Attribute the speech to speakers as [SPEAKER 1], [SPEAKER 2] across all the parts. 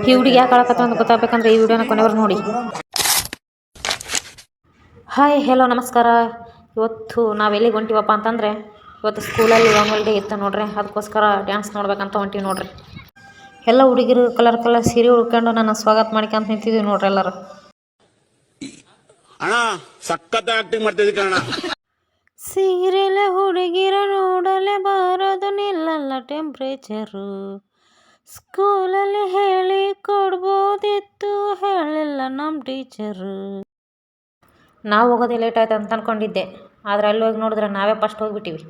[SPEAKER 1] ಈ ಹುಡುಗಿ ಯಾಕೆ ಅಳಕತ್ತ ಅಂತ ಗೊತ್ತಾಗಬೇಕಂದ್ರೆ ಈ ವಿಡಿಯೋನ ಕೊನೆವರೆಗೂ ನೋಡಿ. ಹಾಯ್ ಹೆಲೋ ನಮಸ್ಕಾರ. ಇವತ್ತು ನಾವೆಲ್ಲಿಗೆ ಹೊಂಟಿವಪ್ಪ ಅಂತಂದರೆ ಇವತ್ತು ಸ್ಕೂಲಲ್ಲಿ ಆ್ಯನ್ಯುವಲ್ ಡೇ ಇತ್ತು ನೋಡ್ರಿ. ಅದಕ್ಕೋಸ್ಕರ ಡ್ಯಾನ್ಸ್ ನೋಡ್ಬೇಕಂತ ಹೊಂಟಿವಿ ನೋಡ್ರಿ. ಎಲ್ಲ ಹುಡುಗಿರು ಕಲರ್ ಸೀರೆ ಉಳ್ಕೊಂಡು ನನ್ನ ಸ್ವಾಗತ ಮಾಡ್ಕೊಂತ ನಿಂತಿದ್ವಿ ನೋಡ್ರಿ ಎಲ್ಲರೂ.
[SPEAKER 2] ಅಣ್ಣ ಸಖತ್ ಆಕ್ಟಿಂಗ್ ಮಾಡ್ತಿದ್ವಿ ಕಣ.
[SPEAKER 1] ಸೀರೆಲೆ ಹುಡುಗಿರ ನೋಡಲೆ ಬಾರದು ನಿಲ್ಲಲ್ಲ ಟೆಂಪ್ರೇಚರು. ಸ್ಕೂಲಲ್ಲಿ ಹೇಳಿ ಕೊಡ್ಬೋದಿತ್ತು ಹೇಳಿಲ್ಲ ನಮ್ಮ ಟೀಚರು. ನಾವು ಹೋಗೋದೇ ಲೇಟ್ ಆಯ್ತು ಅಂತ ಅನ್ಕೊಂಡಿದ್ದೆ, ಆದರೆ ಅಲ್ಲಿ ಹೋಗಿ ನೋಡಿದ್ರೆ ನಾವೇ ಫಸ್ಟ್ ಹೋಗ್ಬಿಟ್ಟಿವಿ.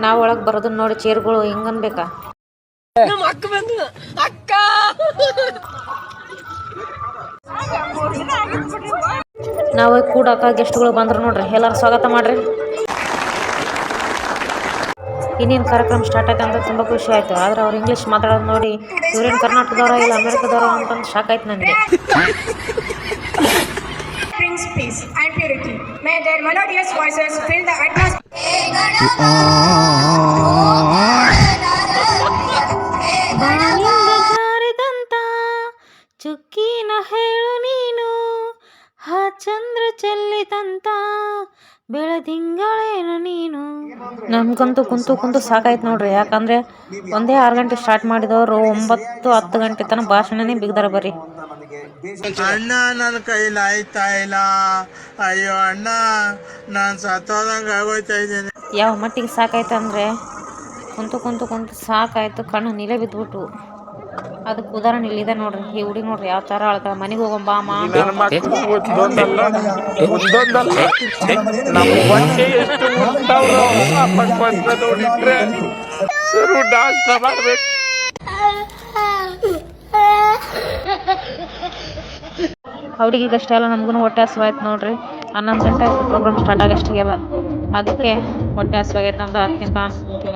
[SPEAKER 1] ನಾವು ಒಳಗೆ ಬರೋದನ್ನ ನೋಡಿ ಚೇರ್ಗಳು ಹಿಂಗನ್ಬೇಕಾ, ನಾವು ಕೂಡಾಕ ಗೆಸ್ಟ್ಗಳು ಬಂದ್ರು ನೋಡ್ರಿ. ಎಲ್ಲರೂ ಸ್ವಾಗತ ಮಾಡ್ರಿ. ಇನ್ನೇನು ಕಾರ್ಯಕ್ರಮ ಸ್ಟಾರ್ಟ್ ಆಯ್ತು ಅಂತ ತುಂಬ ಖುಷಿ ಆಯಿತು. ಆದರೆ ಅವ್ರು ಇಂಗ್ಲೀಷ್ ಮಾತಾಡೋದು ನೋಡಿ ಇವ್ರೇನು ಕರ್ನಾಟಕದವರ ಇಲ್ಲ ಅಮೆರಿಕದವರ ಅಂತಂದು ಶಾಕ್ ಆಯ್ತು ನನಗೆ.
[SPEAKER 3] Peace and purity. May their melodious voices fill the atmosphere.
[SPEAKER 1] ಬಾನಿಂದ ಜಾರಿದಂತ ಚುಕ್ಕಿನ ಹೇಳು ನೀನು, ಹಾ ಚಂದ್ರ ಚೆಲ್ಲಿದಂತ ಬೆಳದಿಂಗಳೇನು ನೀನು. ನಮ್ಗಂತೂ ಕುಂತು ಸಾಕಾಯ್ತು ನೋಡ್ರಿ. ಯಾಕಂದರೆ ಒಂದೇ 6 ಗಂಟೆ ಸ್ಟಾರ್ಟ್ ಮಾಡಿದವರು 9-10 ಗಂಟೆ ತನಕ ಭಾಷಣನೇ ಬಿಗ್ದಾರ ಬರ್ರಿ.
[SPEAKER 4] ಅಣ್ಣ ನನ್ನ ಕೈಲಿ ಆಯ್ತಾ ಇಲ್ಲ, ಅಯ್ಯೋ ಅಣ್ಣ ನಾನು ಸತ್ತೋದಂಗೆ ಆಗೋಯ್ತಾ ಇದ್ದೀನಿ.
[SPEAKER 1] ಯಾವ ಮಟ್ಟಿಗೆ ಸಾಕಾಯ್ತು ಅಂದರೆ ಕುಂತು ಸಾಕಾಯ್ತು, ಕಣ್ಣು ನೀಲೇ ಬಿದ್ದುಬಿಟ್ಟು. ಅದಕ್ಕೆ ಉದಾಹರಣೆ ಇಲ್ಲಿದೆ ನೋಡ್ರಿ. ಈ ಹುಡುಗಿ ನೋಡ್ರಿ ಯಾವ ಥರ ಆಳ್ತಾಳೆ. ಮನೆಗೆ ಹೋಗೋಣ ಬಾ ಅಮ್ಮ. ಹುಡುಗಿಗಷ್ಟೇ ಅಲ್ಲ ನಮಗೂ ಹೊಟ್ಟೆ ಹಸಿವಾಯ್ತು ನೋಡ್ರಿ. 11 ಗಂಟೆ ಆಯ್ತು ಪ್ರೋಗ್ರಾಮ್ ಸ್ಟಾರ್ಟ್ ಆಗಷ್ಟಿಗೆ. ಅದಕ್ಕೆ ಹೊಟ್ಟೆ ಹಸಿವಾಗೈತೆ ಅಂತ ತಿಂತ
[SPEAKER 5] ಈಗ